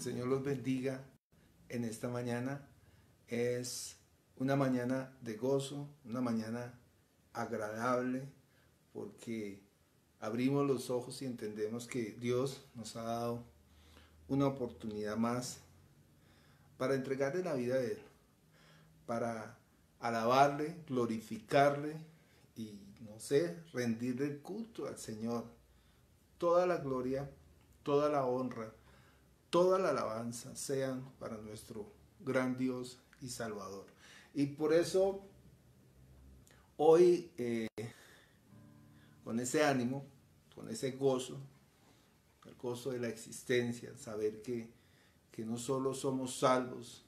Señor los bendiga en esta mañana. Es una mañana de gozo, una mañana agradable, porque abrimos los ojos y entendemos que Dios nos ha dado una oportunidad más para entregarle la vida a Él, para alabarle, glorificarle y, no sé, rendirle el culto al Señor. Toda la gloria, toda la honra, toda la alabanza sean para nuestro gran Dios y Salvador. Y por eso hoy, con ese ánimo, con ese gozo, el gozo de la existencia, saber que no solo somos salvos,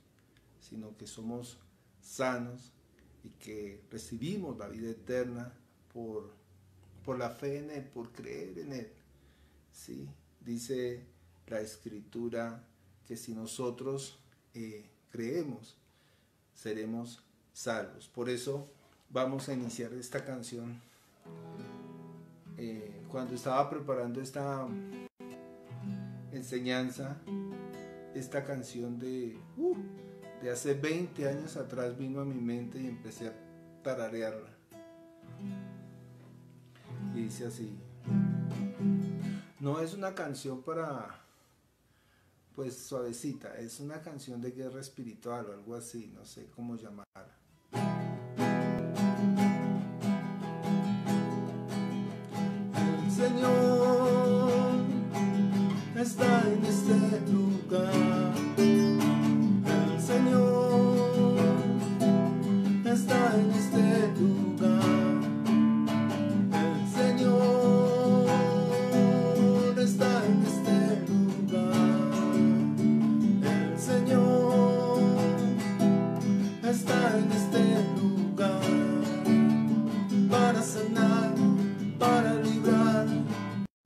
sino que somos sanos y que recibimos la vida eterna por la fe en Él, por creer en Él. ¿Sí? Dice la Escritura que si nosotros creemos, seremos salvos. Por eso vamos a iniciar esta canción. Cuando estaba preparando esta enseñanza, esta canción de hace 20 años atrás vino a mi mente y empecé a tararearla. Y dice así: no es una canción para, pues, suavecita, es una canción de guerra espiritual o algo así, no sé cómo llamarla. El Señor está en este lugar. El Señor está en este lugar. El Señor está en este lugar. El Señor está en este lugar para sanar, para librar,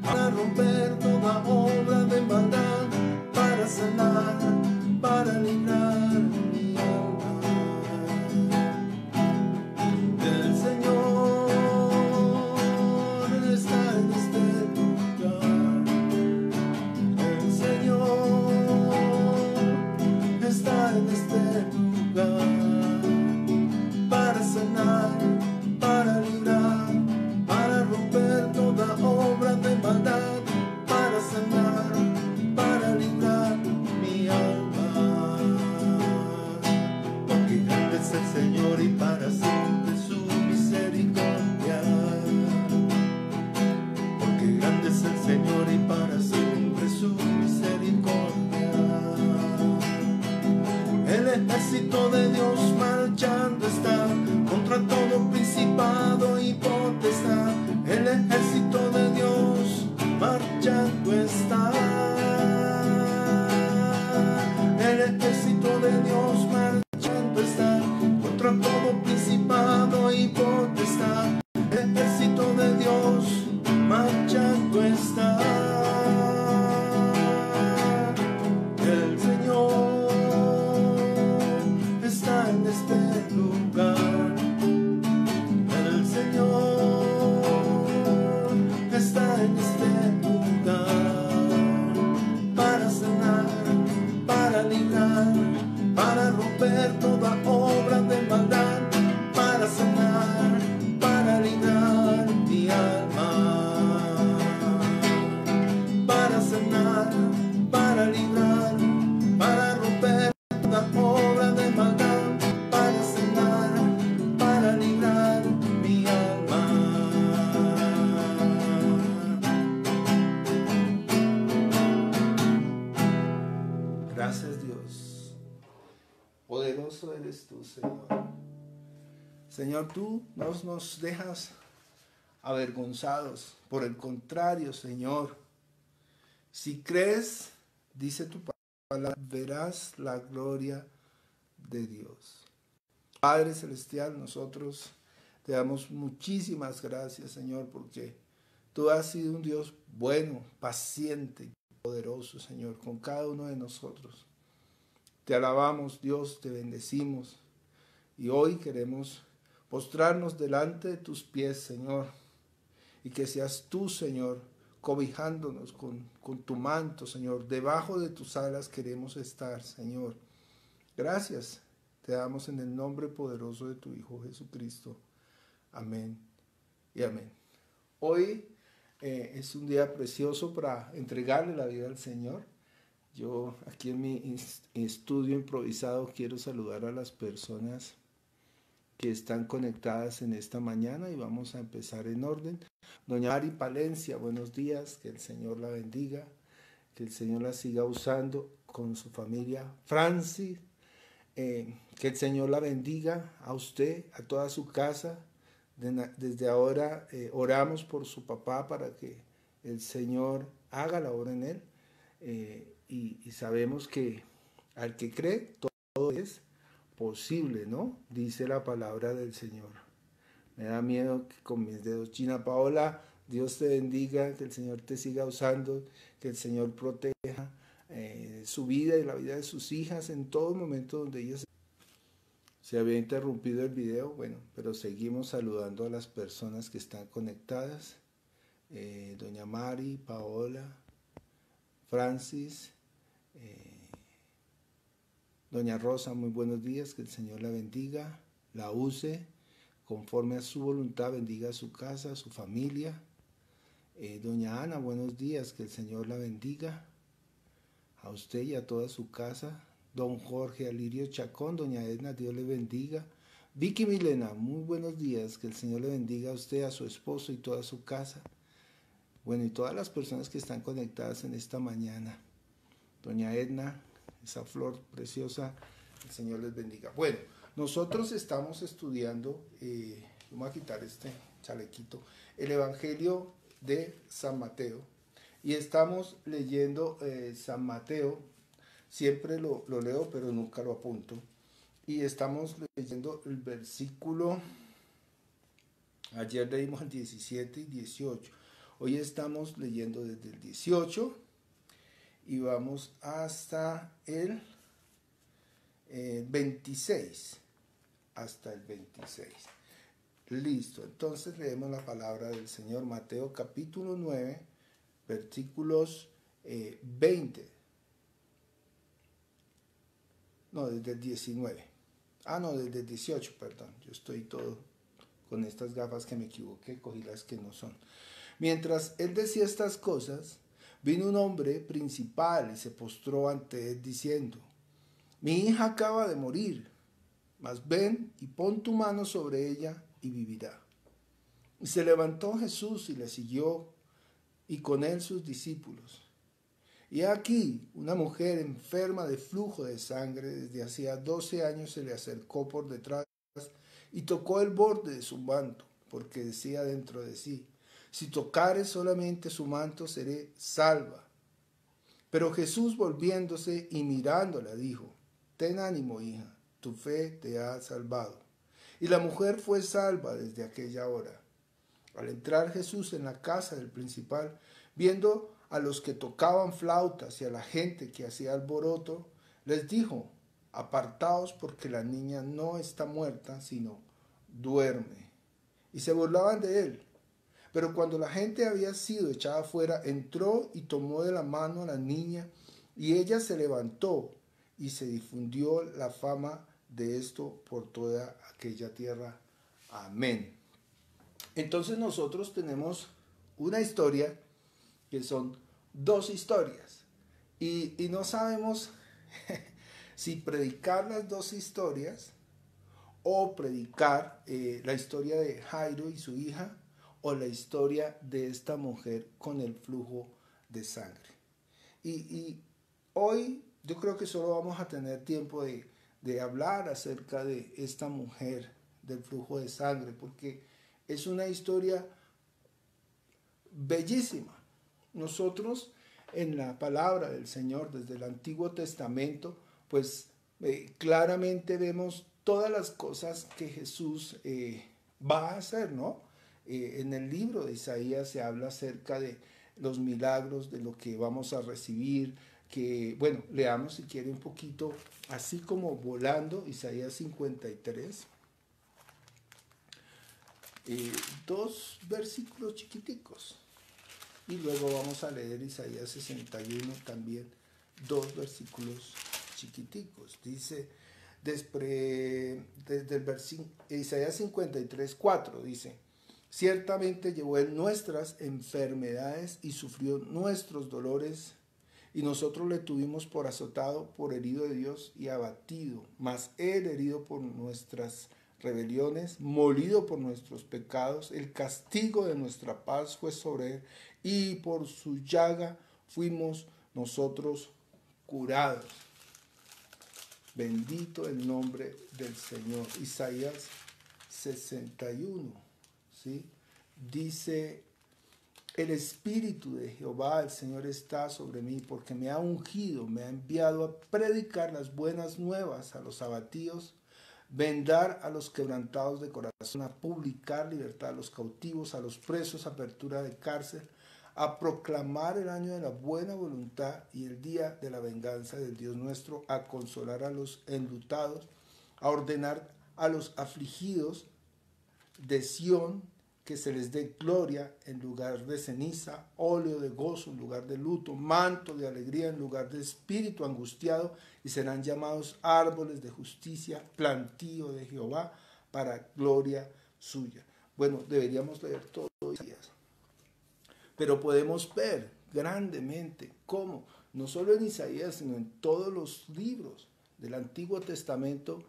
para romper toda obra de maldad, para sanar, para librar mi alma. El Señor está en este lugar. El Señor está en este lugar para sanar, para librar, para romper toda obra de maldad, para sanar, para librar mi alma. Porque grande es el Señor y para siempre su misericordia. Porque grande es el Señor y para siempre su misericordia. El ejército de Dios marchando está contra todo principado y potestad. El ejército de Dios marchando está. El ejército de Dios marchando está contra todo principado y potestad. El ejército de Dios marchando está. El Señor está en este lugar. El Señor está en este lugar para sanar, para librar, para romper toda obra de maldad, para sanar, para librar mi alma, para sanar, para librar, para romper toda obra de maldad, para sanar, para librar mi alma. Gracias, Dios. Poderoso eres tú, Señor. Señor, tú no nos dejas avergonzados. Por el contrario, Señor, si crees, dice tu palabra, verás la gloria de Dios. Padre Celestial, nosotros te damos muchísimas gracias, Señor, porque tú has sido un Dios bueno, paciente y poderoso, Señor, con cada uno de nosotros. Te alabamos, Dios, te bendecimos, y hoy queremos postrarnos delante de tus pies, Señor, y que seas tú, Señor, cobijándonos con tu manto, Señor. Debajo de tus alas queremos estar, Señor. Gracias te damos en el nombre poderoso de tu Hijo Jesucristo. Amén y amén. Hoy es un día precioso para entregarle la vida al Señor. Yo aquí en mi estudio improvisado quiero saludar a las personas que están conectadas en esta mañana y vamos a empezar en orden. Doña Ari Palencia, buenos días, que el Señor la bendiga, que el Señor la siga usando con su familia. Francis, que el Señor la bendiga a usted, a toda su casa. Desde ahora oramos por su papá para que el Señor haga la obra en él. Y sabemos que al que cree todo es posible, ¿no? Dice la palabra del Señor. Me da miedo que con mis dedos. Gina Paola, Dios te bendiga, que el Señor te siga usando, que el Señor proteja su vida y la vida de sus hijas en todo momento donde ellas. Se había interrumpido el video, bueno, pero seguimos saludando a las personas que están conectadas. Doña Mari, Paola, Francis, Doña Rosa, muy buenos días, que el Señor la bendiga, la use conforme a su voluntad, bendiga a su casa, a su familia. Doña Ana, buenos días, que el Señor la bendiga, a usted y a toda su casa. Don Jorge Alirio Chacón, doña Edna, Dios le bendiga. Vicky Milena, muy buenos días, que el Señor le bendiga a usted, a su esposo y toda su casa. Bueno, y todas las personas que están conectadas en esta mañana. Doña Edna, esa flor preciosa, el Señor les bendiga. Bueno, nosotros estamos estudiando, vamos a quitar este chalequito, el Evangelio de San Mateo. Y estamos leyendo San Mateo. Siempre lo leo, pero nunca lo apunto. Y estamos leyendo el versículo, ayer leímos el 17 y 18. Hoy estamos leyendo desde el 18 y vamos hasta el 26. Hasta el 26. Listo, entonces leemos la palabra del Señor. Mateo capítulo 9, versículos 20. No, desde el 19. No, desde el 18, perdón. Yo estoy todo con estas gafas que me equivoqué, cogí las que no son. Mientras él decía estas cosas, vino un hombre principal y se postró ante él diciendo: mi hija acaba de morir, mas ven y pon tu mano sobre ella y vivirá. Y se levantó Jesús y le siguió, y con él sus discípulos. Y aquí una mujer enferma de flujo de sangre desde hacía 12 años se le acercó por detrás y tocó el borde de su manto, porque decía dentro de sí: si tocare solamente su manto seré salva. Pero Jesús, volviéndose y mirándola, dijo: ten ánimo, hija, tu fe te ha salvado. Y la mujer fue salva desde aquella hora. Al entrar Jesús en la casa del principal, viendo a los que tocaban flautas y a la gente que hacía alboroto, les dijo: apartaos, porque la niña no está muerta, sino duerme. Y se burlaban de él. Pero cuando la gente había sido echada fuera, entró y tomó de la mano a la niña, y ella se levantó, y se difundió la fama de esto por toda aquella tierra. Amén. Entonces nosotros tenemos una historia que son dos historias, y no sabemos si predicar las dos historias o predicar la historia de Jairo y su hija, o la historia de esta mujer con el flujo de sangre. Y hoy yo creo que solo vamos a tener tiempo de hablar acerca de esta mujer del flujo de sangre, porque es una historia bellísima. Nosotros en la palabra del Señor desde el Antiguo Testamento, pues claramente vemos todas las cosas que Jesús va a hacer, ¿no? En el libro de Isaías se habla acerca de los milagros, de lo que vamos a recibir, que, bueno, leamos si quiere un poquito, así como volando, Isaías 53. Dos versículos chiquiticos. y luego vamos a leer Isaías 61 también, 2 versículos chiquiticos. Dice, desde el versículo Isaías 53, 4, dice, ciertamente llevó él nuestras enfermedades y sufrió nuestros dolores, y nosotros le tuvimos por azotado, por herido de Dios y abatido, mas él herido por nuestras rebeliones, molido por nuestros pecados, el castigo de nuestra paz fue sobre él, y por su llaga fuimos nosotros curados. Bendito el nombre del Señor. Isaías 61, ¿sí? Dice, el Espíritu de Jehová, el Señor, está sobre mí, porque me ha ungido, me ha enviado a predicar las buenas nuevas a los abatidos, vendar a los quebrantados de corazón, a publicar libertad a los cautivos, a los presos, apertura de cárcel, a proclamar el año de la buena voluntad y el día de la venganza del Dios nuestro, a consolar a los enlutados, a ordenar a los afligidos de Sión que se les dé gloria en lugar de ceniza, óleo de gozo en lugar de luto, manto de alegría en lugar de espíritu angustiado, y serán llamados árboles de justicia, plantío de Jehová para gloria suya. Bueno, deberíamos leer todos los días, pero podemos ver grandemente cómo, no solo en Isaías, sino en todos los libros del Antiguo Testamento,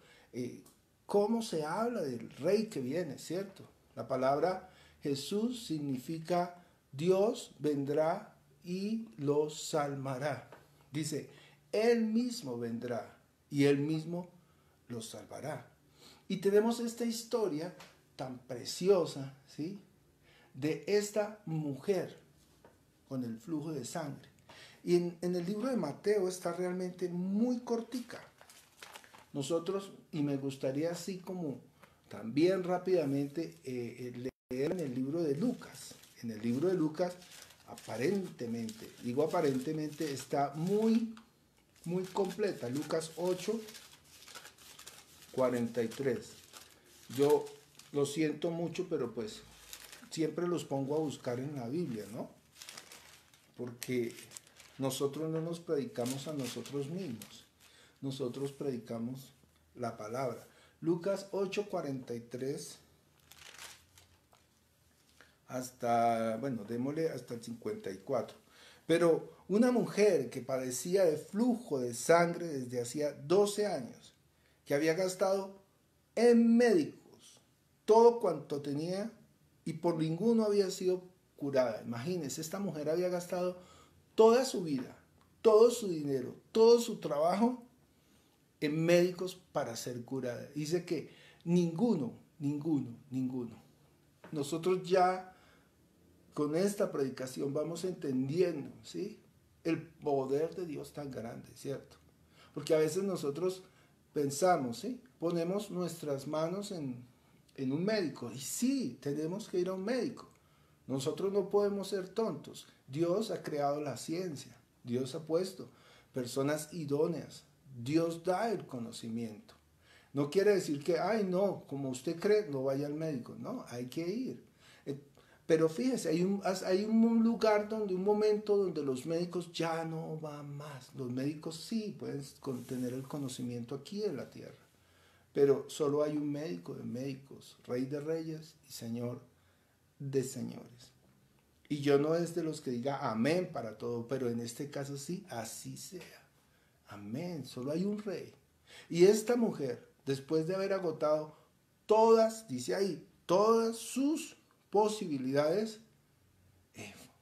cómo se habla del rey que viene, ¿cierto? La palabra Jesús significa Dios vendrá y los salvará. Dice, Él mismo vendrá y Él mismo los salvará. Y tenemos esta historia tan preciosa, ¿sí?, de esta mujer con el flujo de sangre. Y en el libro de Mateo está realmente muy cortica. Nosotros, y me gustaría así como también rápidamente leer en el libro de Lucas. En el libro de Lucas, aparentemente, digo aparentemente, está muy completa. Lucas 8, 43. Yo lo siento mucho, pero pues siempre los pongo a buscar en la Biblia, ¿no? Porque nosotros no nos predicamos a nosotros mismos. Nosotros predicamos la palabra. Lucas 8, 43 hasta, bueno, démosle hasta el 54. Pero una mujer que padecía de flujo de sangre desde hacía 12 años, que había gastado en médicos todo cuanto tenía y por ninguno había sido curada. Imagínense, esta mujer había gastado toda su vida, todo su dinero, todo su trabajo en médicos para ser curada. Dice que ninguno. Nosotros ya con esta predicación vamos entendiendo, ¿sí?, el poder de Dios tan grande, ¿cierto? Porque a veces nosotros pensamos, ¿sí?, ponemos nuestras manos en un médico. Y sí, tenemos que ir a un médico. Nosotros no podemos ser tontos. Dios ha creado la ciencia. Dios ha puesto personas idóneas. Dios da el conocimiento. No quiere decir que, ay, no, como usted cree, no vaya al médico. No, hay que ir. Pero fíjese, hay un lugar donde, un momento donde los médicos ya no van más. Los médicos sí pueden tener el conocimiento aquí en la tierra. Pero solo hay un médico de médicos, Rey de reyes y Señor de señores. Y yo no es de los que diga amén para todo, pero en este caso sí, así sea. Amén, solo hay un rey. Y esta mujer, después de haber agotado todas, dice ahí, todas sus posibilidades,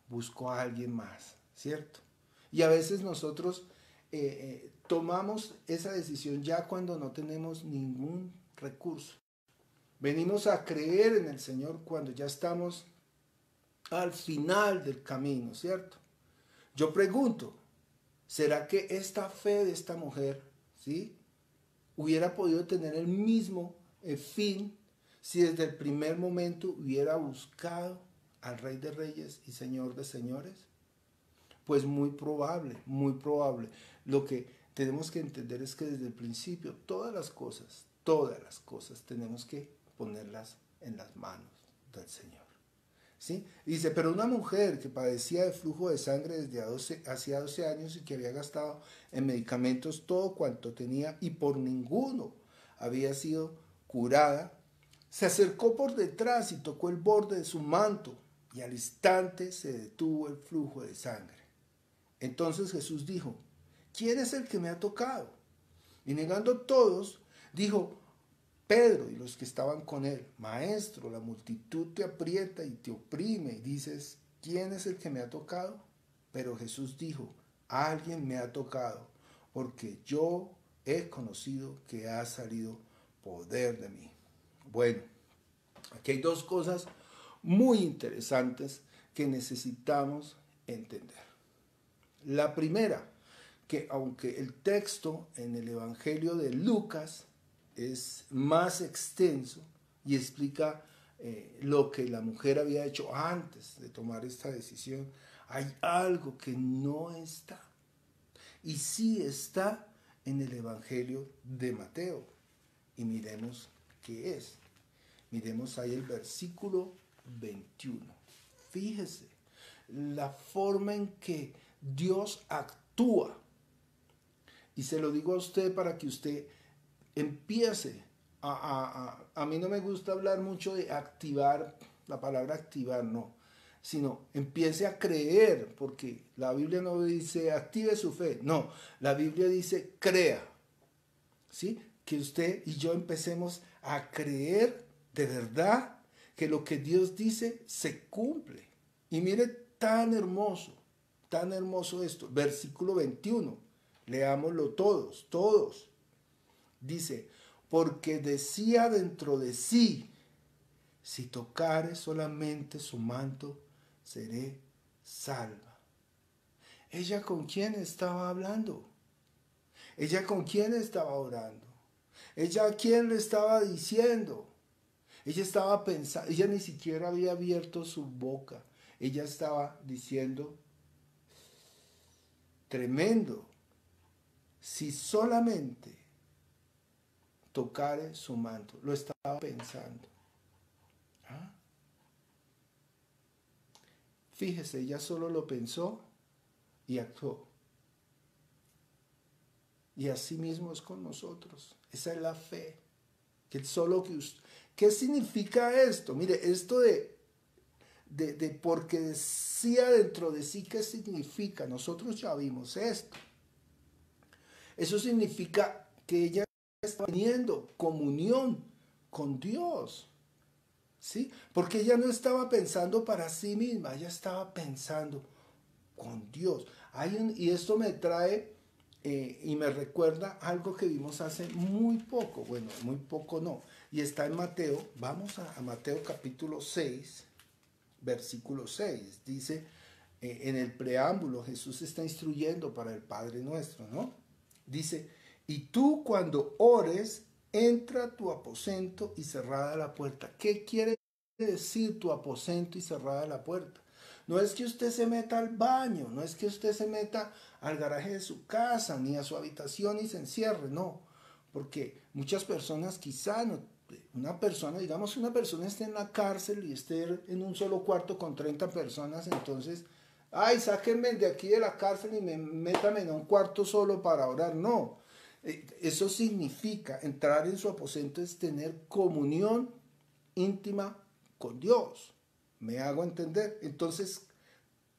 buscó a alguien más, ¿cierto? Y a veces nosotros tomamos esa decisión ya cuando no tenemos ningún recurso. Venimos a creer en el Señor cuando ya estamos al final del camino, ¿cierto? Yo pregunto, ¿será que esta fe de esta mujer, ¿sí?, hubiera podido tener el mismo fin si desde el primer momento hubiera buscado al Rey de Reyes y Señor de Señores? Pues muy probable, muy probable. Lo que tenemos que entender es que desde el principio todas las cosas tenemos que ponerlas en las manos del Señor. ¿Sí? Dice, pero una mujer que padecía de flujo de sangre desde hacía 12 años y que había gastado en medicamentos todo cuanto tenía y por ninguno había sido curada, se acercó por detrás y tocó el borde de su manto y al instante se detuvo el flujo de sangre. Entonces Jesús dijo, ¿quién es el que me ha tocado? Y negando todos, dijo, Pedro y los que estaban con él, Maestro, la multitud te aprieta y te oprime y dices, ¿quién es el que me ha tocado? Pero Jesús dijo, alguien me ha tocado, porque yo he conocido que ha salido poder de mí. Bueno, aquí hay dos cosas muy interesantes que necesitamos entender. La primera, que aunque el texto en el Evangelio de Lucas es más extenso y explica lo que la mujer había hecho antes de tomar esta decisión, hay algo que no está. Y sí está en el Evangelio de Mateo. Y miremos qué es. Miremos ahí el versículo 21. Fíjese la forma en que Dios actúa. Y se lo digo a usted para que usted empiece a mí no me gusta hablar mucho de activar, la palabra activar no, sino empiece a creer, porque la Biblia no dice active su fe, no, la Biblia dice crea, ¿sí? Que usted y yo empecemos a creer de verdad que lo que Dios dice se cumple. Y mire tan hermoso esto, versículo 21, leámoslo todos. Dice, porque decía dentro de sí, si tocare solamente su manto, seré salva. ¿Ella con quién estaba hablando? ¿Ella con quién estaba orando? ¿Ella a quién le estaba diciendo? Ella estaba pensando, ella ni siquiera había abierto su boca. Ella estaba diciendo, tremendo, si solamente tocare su manto. Lo estaba pensando. ¿Ah? Fíjese, ella solo lo pensó y actuó. Y así mismo es con nosotros. Esa es la fe. ¿Qué significa esto? Mire, esto de porque decía dentro de sí, ¿qué significa? Nosotros ya vimos esto. Eso significa que ella está teniendo comunión con Dios. ¿Sí? Porque ella no estaba pensando para sí misma, ella estaba pensando con Dios. Y esto me trae y me recuerda algo que vimos hace muy poco, bueno, muy poco no, y está en Mateo, vamos a Mateo capítulo 6, versículo 6, dice, en el preámbulo Jesús está instruyendo para el Padre Nuestro, ¿no? Dice, y tú cuando ores, entra a tu aposento y cerrada la puerta. ¿Qué quiere decir tu aposento y cerrada la puerta? No es que usted se meta al baño, no es que usted se meta al garaje de su casa, ni a su habitación y se encierre, no. Porque muchas personas quizá no, una persona esté en la cárcel y esté en un solo cuarto con 30 personas, entonces, ay, sáquenme de aquí de la cárcel y métame en un cuarto solo para orar. No, eso significa entrar en su aposento es tener comunión íntima con Dios. ¿Me hago entender? Entonces,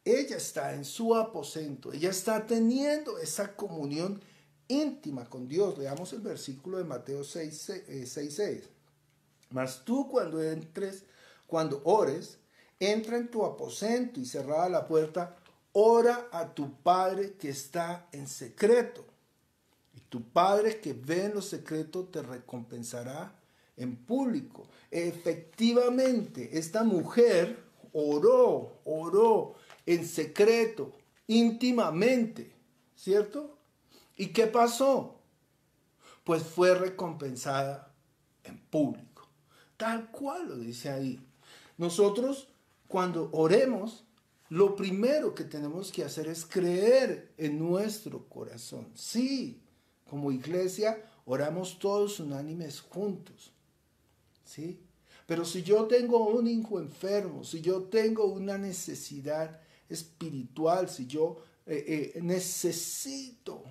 ella está en su aposento, ella está teniendo esa comunión íntima con Dios. Leamos el versículo de Mateo 6:6. Mas tú cuando ores, entra en tu aposento y cerrada la puerta, ora a tu Padre que está en secreto. Y tu Padre que ve en lo secreto te recompensará en público. Efectivamente, esta mujer oró en secreto, íntimamente, ¿cierto? ¿Y qué pasó? Pues fue recompensada en público. Tal cual lo dice ahí. Nosotros, cuando oremos, lo primero que tenemos que hacer es creer en nuestro corazón. Sí, como iglesia oramos todos unánimes juntos. ¿Sí? Pero si yo tengo un hijo enfermo, si yo tengo una necesidad espiritual, si yo necesito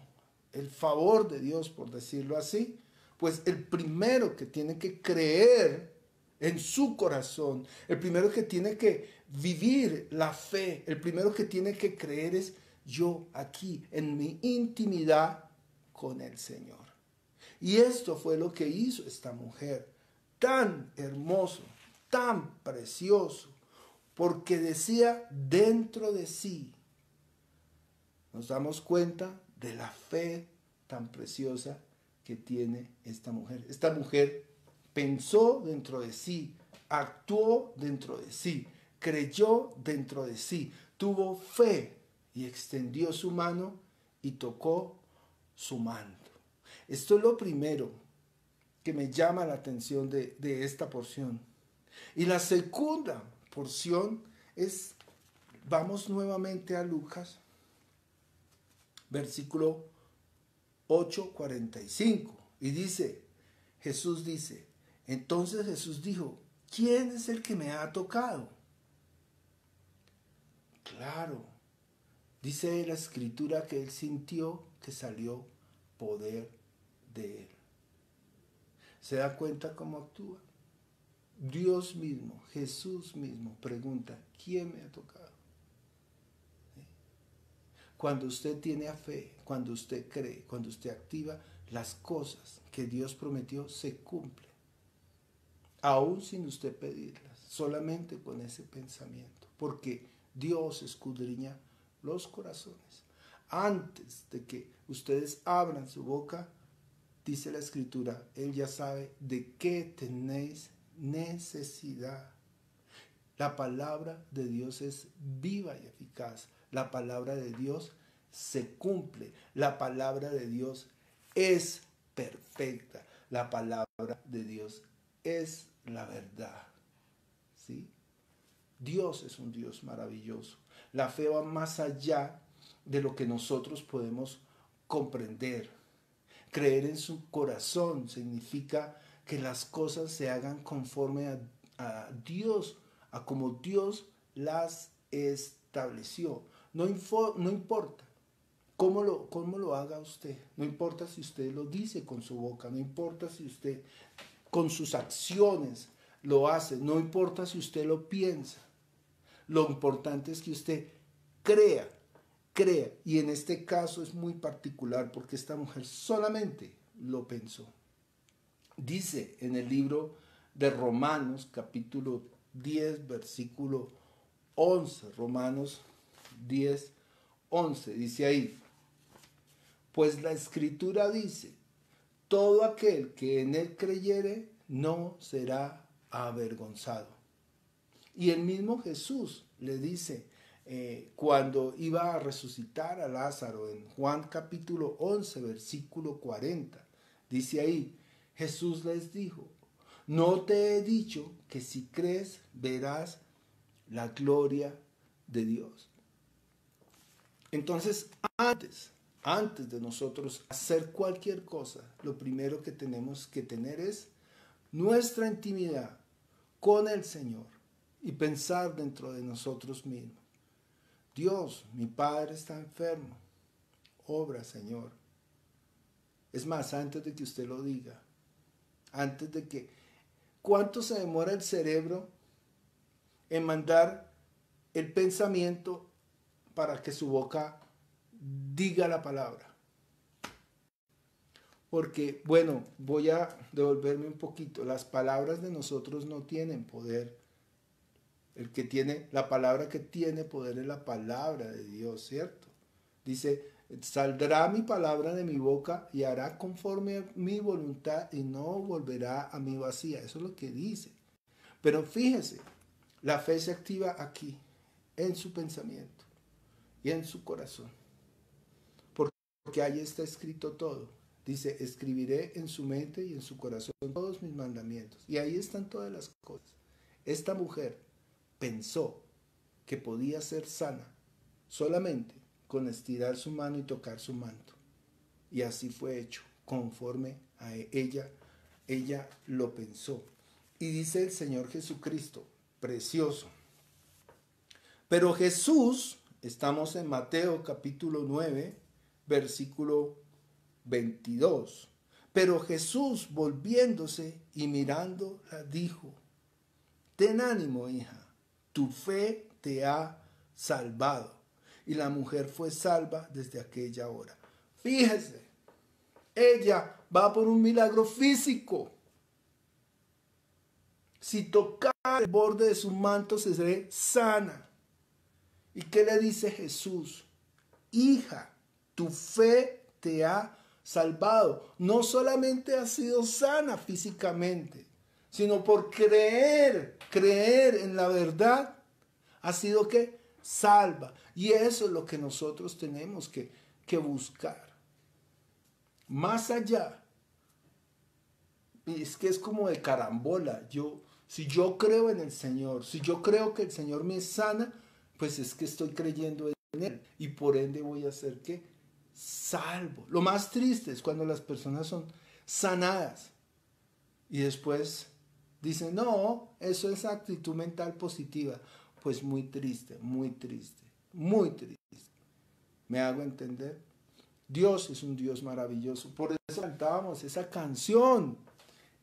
el favor de Dios, por decirlo así, pues el primero que tiene que creer en su corazón, el primero que tiene que vivir la fe, el primero que tiene que creer es yo aquí, en mi intimidad con el Señor. Y esto fue lo que hizo esta mujer, tan hermoso, tan precioso, porque decía dentro de sí. Nos damos cuenta de la fe tan preciosa que tiene esta mujer. Esta mujer pensó dentro de sí, actuó dentro de sí, creyó dentro de sí, tuvo fe y extendió su mano y tocó su manto. Esto es lo primero que me llama la atención de esta porción. Y la segunda porción es, vamos nuevamente a Lucas, versículo 8:45, y dice, Jesús dice, entonces Jesús dijo, ¿quién es el que me ha tocado? Claro, dice la escritura que él sintió que salió poder de él. ¿Se da cuenta cómo actúa? Dios mismo, Jesús mismo pregunta, ¿quién me ha tocado? Cuando usted tiene fe, cuando usted cree, cuando usted activa, las cosas que Dios prometió se cumplen. Aún sin usted pedirlas, solamente con ese pensamiento. Porque Dios escudriña los corazones. Antes de que ustedes abran su boca, dice la Escritura, Él ya sabe de qué tenéis necesidad. La palabra de Dios es viva y eficaz. La palabra de Dios se cumple. La palabra de Dios es perfecta. La palabra de Dios es la verdad. ¿Sí? Dios es un Dios maravilloso. La fe va más allá de lo que nosotros podemos comprender. Creer en su corazón significa que las cosas se hagan conforme a Dios, a como Dios las estableció. No importa cómo lo haga usted, no importa si usted lo dice con su boca, no importa si usted con sus acciones lo hace, no importa si usted lo piensa. Lo importante es que usted crea. Y en este caso es muy particular porque esta mujer solamente lo pensó. Dice en el libro de Romanos, capítulo 10, versículo 11. Romanos 10, 11. Dice ahí, pues la Escritura dice, todo aquel que en él creyere no será avergonzado. Y el mismo Jesús le dice, cuando iba a resucitar a Lázaro en Juan capítulo 11, versículo 40, dice ahí, Jesús les dijo, no te he dicho que si crees verás la gloria de Dios. Entonces, antes de nosotros hacer cualquier cosa, lo primero que tenemos que tener es nuestra intimidad con el Señor y pensar dentro de nosotros mismos. Dios, mi padre está enfermo. Obra, Señor. Es más, antes de que usted lo diga, antes de que... ¿Cuánto se demora el cerebro en mandar el pensamiento para que su boca diga la palabra? Porque, bueno, voy a devolverme un poquito. Las palabras de nosotros no tienen poder. El que tiene, la palabra que tiene poder es la palabra de Dios, ¿cierto? Dice, saldrá mi palabra de mi boca y hará conforme a mi voluntad y no volverá a mí vacía. Eso es lo que dice. Pero fíjese, la fe se activa aquí, en su pensamiento y en su corazón. Porque ahí está escrito todo. Dice, escribiré en su mente y en su corazón todos mis mandamientos. Y ahí están todas las cosas. Esta mujer pensó que podía ser sana solamente con estirar su mano y tocar su manto. Y así fue hecho, conforme a ella lo pensó. Y dice el Señor Jesucristo, precioso. Pero Jesús, estamos en Mateo capítulo 9, versículo 22. Pero Jesús, volviéndose y mirándola, dijo: ten ánimo, hija, tu fe te ha salvado. Y la mujer fue salva desde aquella hora. Fíjese, ella va por un milagro físico. Si tocara el borde de su manto, se ve sana. ¿Y qué le dice Jesús? Hija, tu fe te ha salvado. No solamente ha sido sana físicamente, sino por creer en la verdad, ha sido que salva. Y eso es lo que nosotros tenemos que buscar. Más allá, es que es como de carambola. Si yo creo en el Señor, si yo creo que el Señor me sana, pues es que estoy creyendo en Él. Y por ende voy a ser ¿qué? Salvo. Lo más triste es cuando las personas son sanadas y después dicen, no, eso es actitud mental positiva. Pues muy triste, muy triste, muy triste. ¿Me hago entender? Dios es un Dios maravilloso. Por eso cantábamos esa canción.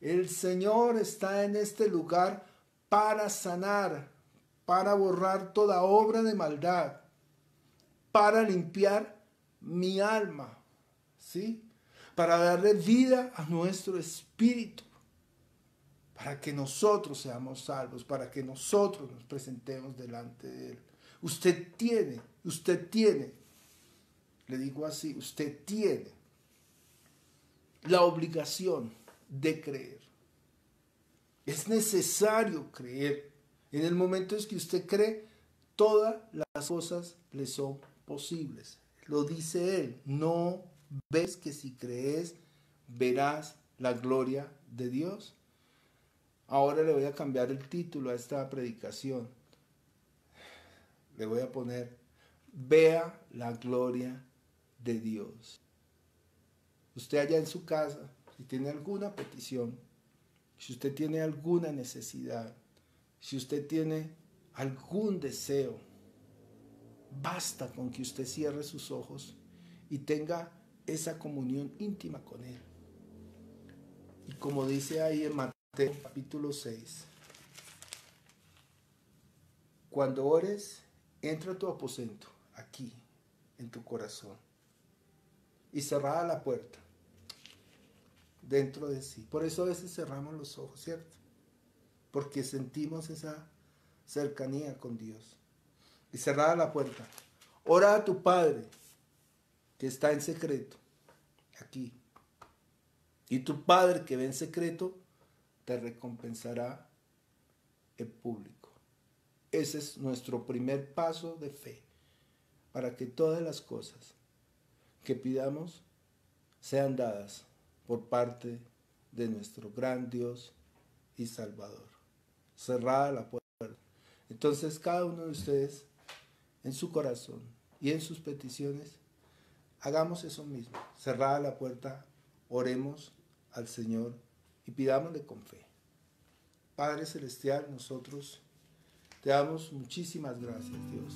El Señor está en este lugar para sanar, para borrar toda obra de maldad, para limpiar mi alma, ¿sí? Para darle vida a nuestro espíritu, para que nosotros seamos salvos, para que nosotros nos presentemos delante de Él. Usted tiene, le digo así, usted tiene la obligación de creer. Es necesario creer. En el momento en que usted cree, todas las cosas le son posibles. Lo dice Él. ¿No ves que si crees, verás la gloria de Dios? Ahora le voy a cambiar el título a esta predicación. Le voy a poner: vea la gloria de Dios. Usted allá en su casa, si tiene alguna petición, si usted tiene alguna necesidad, si usted tiene algún deseo, basta con que usted cierre sus ojos y tenga esa comunión íntima con Él. Y como dice ahí en Mateo capítulo 6, cuando ores, entra a tu aposento, aquí, en tu corazón, y cerrada la puerta, dentro de sí. Por eso a veces cerramos los ojos, ¿cierto? Porque sentimos esa cercanía con Dios. Y cerrada la puerta, ora a tu Padre que está en secreto, aquí. Y tu Padre que ve en secreto te recompensará en público. Ese es nuestro primer paso de fe, para que todas las cosas que pidamos sean dadas por parte de nuestro gran Dios y Salvador. Cerrada la puerta. Entonces cada uno de ustedes, en su corazón y en sus peticiones, hagamos eso mismo. Cerrada la puerta, oremos al Señor y pidámosle con fe. Padre Celestial, nosotros te damos muchísimas gracias, Dios,